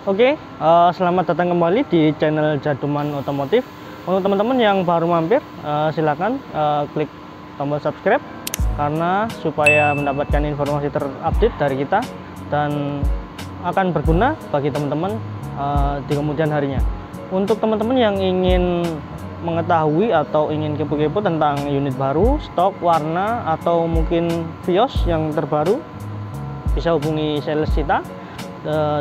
Oke, selamat datang kembali di channel Jaduman Otomotif. Untuk teman-teman yang baru mampir, silakan klik tombol subscribe karena supaya mendapatkan informasi terupdate dari kita dan akan berguna bagi teman-teman di kemudian harinya. Untuk teman-teman yang ingin mengetahui atau ingin kepo-kepo tentang unit baru, stok, warna, atau mungkin Vios yang terbaru, bisa hubungi sales kita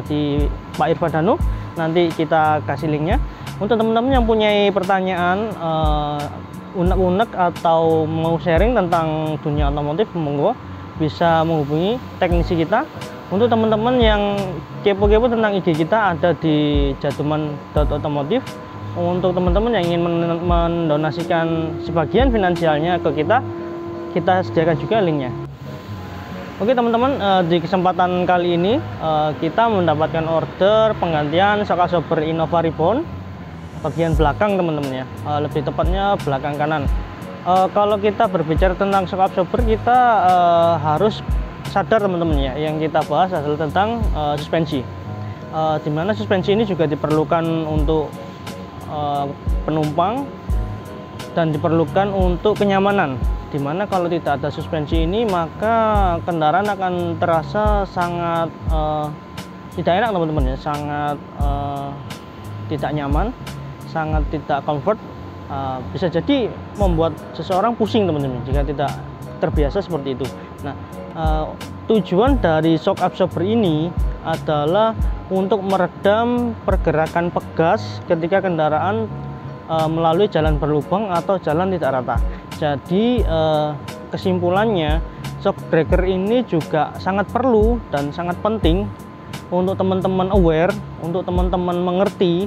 di Pak Irfadano, nanti kita kasih linknya. Untuk teman-teman yang punya pertanyaan unek-unek atau mau sharing tentang dunia otomotif, monggo bisa menghubungi teknisi kita. Untuk teman-teman yang kepo-kepo tentang IG kita, ada di jaduman.otomotif. Untuk teman-teman yang ingin mendonasikan sebagian finansialnya ke kita sediakan juga linknya. Oke teman-teman, di kesempatan kali ini kita mendapatkan order penggantian shock absorber Innova Reborn bagian belakang teman-teman ya, lebih tepatnya belakang kanan. Kalau kita berbicara tentang shock absorber, kita harus sadar teman-teman ya, yang kita bahas adalah tentang suspensi, dimana suspensi ini juga diperlukan untuk penumpang dan diperlukan untuk kenyamanan, dimana kalau tidak ada suspensi ini maka kendaraan akan terasa sangat tidak enak teman-teman ya, sangat tidak nyaman, sangat tidak comfort, bisa jadi membuat seseorang pusing teman-teman jika tidak terbiasa seperti itu. Nah, tujuan dari shock absorber ini adalah untuk meredam pergerakan pegas ketika kendaraan melalui jalan berlubang atau jalan tidak rata. Jadi kesimpulannya, shock breaker ini juga sangat perlu dan sangat penting untuk teman-teman aware, untuk teman-teman mengerti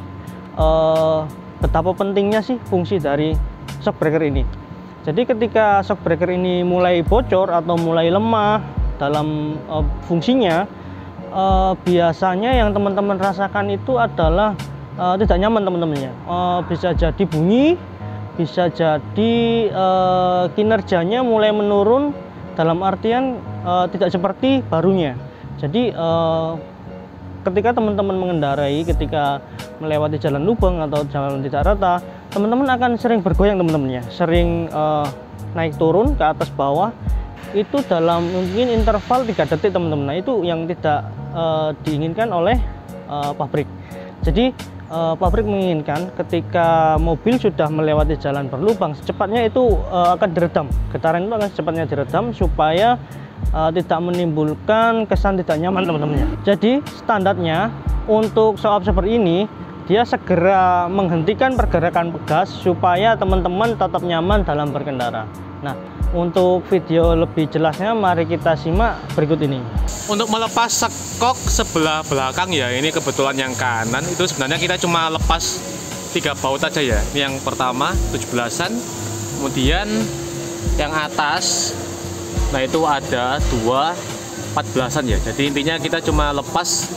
betapa pentingnya sih fungsi dari shock breaker ini. Jadi ketika shock breaker ini mulai bocor atau mulai lemah dalam fungsinya, biasanya yang teman-teman rasakan itu adalah tidak nyaman teman-temannya. Bisa jadi bunyi, bisa jadi kinerjanya mulai menurun, dalam artian tidak seperti barunya. Jadi ketika teman-teman mengendarai, ketika melewati jalan lubang atau jalan tidak rata, teman-teman akan sering bergoyang teman-temannya, sering naik turun ke atas bawah, itu dalam mungkin interval 3 detik teman-teman. Nah, itu yang tidak diinginkan oleh pabrik. Jadi pabrik menginginkan ketika mobil sudah melewati jalan berlubang, secepatnya itu akan diredam, getaran itu akan secepatnya diredam supaya tidak menimbulkan kesan tidak nyaman teman-temannya. Jadi standarnya untuk shock absorber ini, dia segera menghentikan pergerakan pegas supaya teman-teman tetap nyaman dalam berkendara. Nah, untuk video lebih jelasnya mari kita simak berikut ini. Untuk melepas sekok sebelah belakang ya, ini kebetulan yang kanan itu sebenarnya kita cuma lepas 3 baut aja ya. Ini yang pertama 17-an, kemudian yang atas, nah itu ada 2 14-an ya. Jadi intinya kita cuma lepas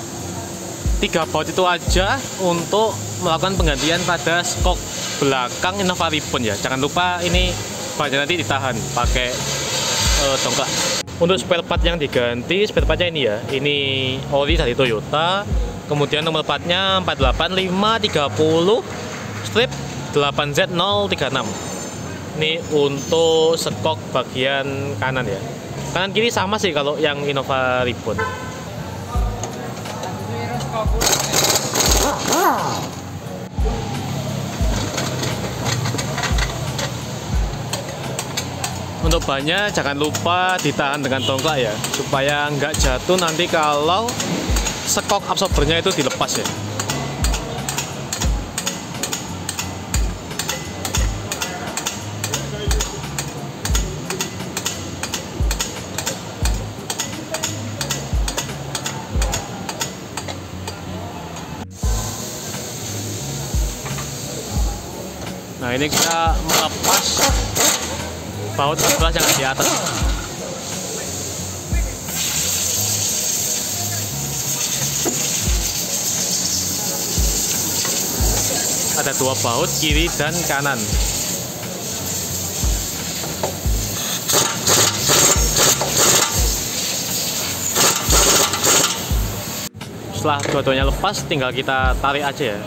3 baut itu aja untuk melakukan penggantian pada skok belakang Innova Reborn ya. Jangan lupa ini bahannya nanti ditahan pakai dongkrak. Untuk spare part yang diganti, spare partnya ini ya, ini ori dari Toyota, kemudian nomor partnya 48530 strip 8Z036. Ini untuk skok bagian kanan ya, kanan kiri sama sih kalau yang Innova Reborn. Untuk bannya jangan lupa ditahan dengan dongkrak ya, supaya nggak jatuh nanti kalau skok absorbernya itu dilepas ya. Nah, ini kita melepas baut 11 yang di atas. Ada 2 baut kiri dan kanan. setelah dua-duanya lepas, tinggal kita tarik aja ya.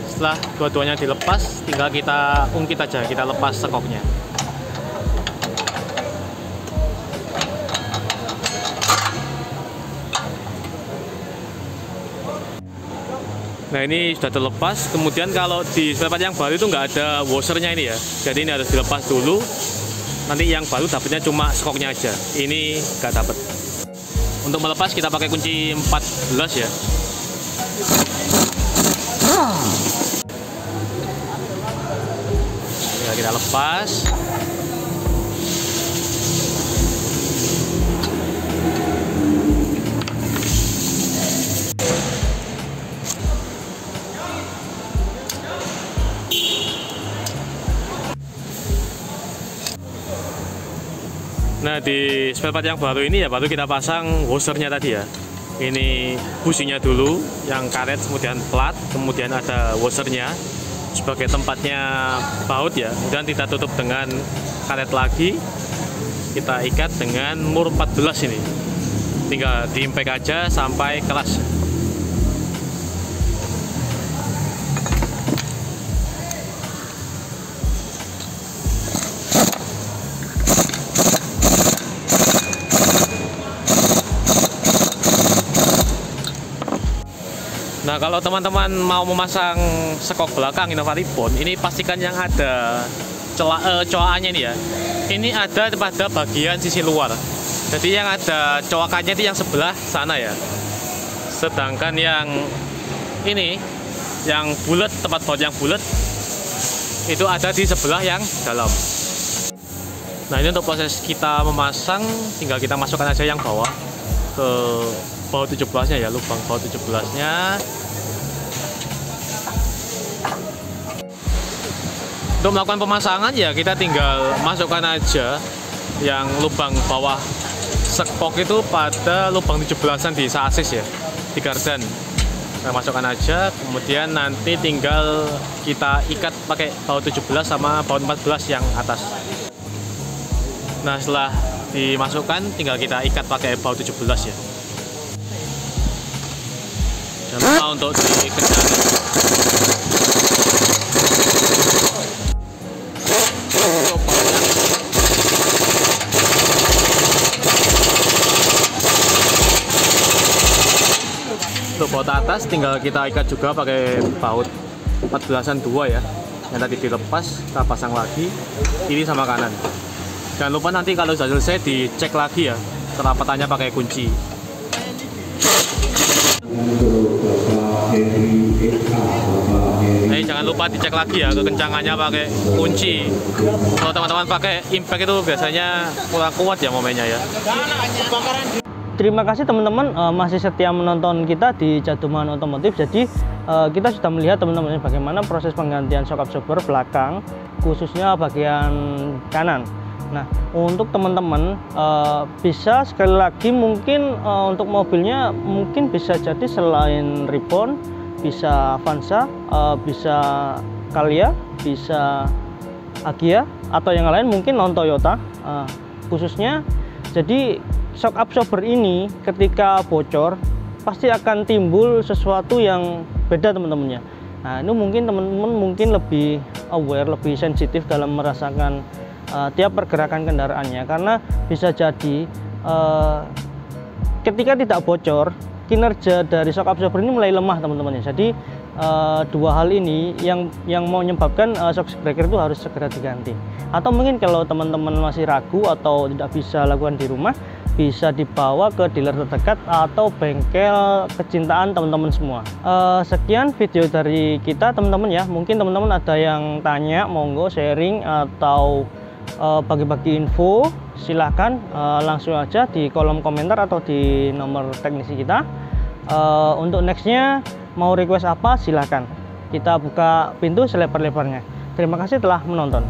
Setelah dua-duanya dilepas, tinggal kita ungkit aja, kita lepas sekoknya. Nah, ini sudah terlepas. Kemudian kalau di spare part yang baru itu nggak ada washernya ini ya, jadi ini harus dilepas dulu. Nanti yang baru dapatnya cuma skoknya aja, ini nggak dapat. Untuk melepas kita pakai kunci 14 ya. Tinggal kita lepas. Nah, di spare part yang baru ini ya baru kita pasang washernya tadi ya. Ini businya dulu yang karet, kemudian plat, kemudian ada washernya sebagai tempatnya baut ya. Kemudian kita tutup dengan karet lagi, kita ikat dengan mur 14 ini. Tinggal diimpact aja sampai keras. Nah, kalau teman-teman mau memasang sekok belakang Innovaribond, ini pastikan yang ada coakannya ini ya. Ini ada pada bagian sisi luar. Jadi yang ada coakannya itu yang sebelah sana ya. Sedangkan yang ini, yang bulat, tempat baut yang bulat, itu ada di sebelah yang dalam. Nah, ini untuk proses kita memasang, tinggal kita masukkan aja yang bawah ke baut 17-nya ya, lubang baut 17-nya. Untuk melakukan pemasangan ya kita tinggal masukkan aja yang lubang bawah sekok itu pada lubang 17-an di sasis ya, di gardan. Nah, masukkan aja, kemudian nanti tinggal kita ikat pakai baut 17 sama baut 14 yang atas. Nah, setelah dimasukkan tinggal kita ikat pakai baut 17 ya. Jangan lupa untuk dikencangkan. Untuk baut atas tinggal kita ikat juga pakai baut 14-an 2 ya. Yang tadi dilepas, kita pasang lagi kiri sama kanan. Jangan lupa nanti kalau sudah selesai dicek lagi ya, kerapatannya pakai kunci. Nah, jangan lupa dicek lagi ya kekencangannya pakai kunci. Kalau teman-teman pakai impact itu biasanya kurang kuat ya momennya ya. Terima kasih teman-teman masih setia menonton kita di Jaduman Otomotif. Jadi kita sudah melihat teman-teman bagaimana proses penggantian shock absorber belakang, khususnya bagian kanan. Nah, untuk teman-teman bisa sekali lagi mungkin untuk mobilnya mungkin bisa jadi selain Ribbon, bisa Avanza, bisa Calya, bisa Agya, atau yang lain mungkin non Toyota khususnya. Jadi shock absorber ini ketika bocor pasti akan timbul sesuatu yang beda teman-temannya. Nah, ini mungkin teman-teman mungkin lebih aware, lebih sensitif dalam merasakan tiap pergerakan kendaraannya, karena bisa jadi ketika tidak bocor kinerja dari shock absorber ini mulai lemah teman-teman ya. Jadi dua hal ini yang mau menyebabkan shock breaker itu harus segera diganti. Atau mungkin kalau teman-teman masih ragu atau tidak bisa lakukan di rumah, bisa dibawa ke dealer terdekat atau bengkel kecintaan teman-teman semua. Sekian video dari kita teman-teman ya. Mungkin teman-teman ada yang tanya, monggo sharing atau bagi-bagi info, silahkan langsung aja di kolom komentar atau di nomor teknisi kita. Untuk nextnya mau request apa silahkan, kita buka pintu selebar-lebarnya. Terima kasih telah menonton.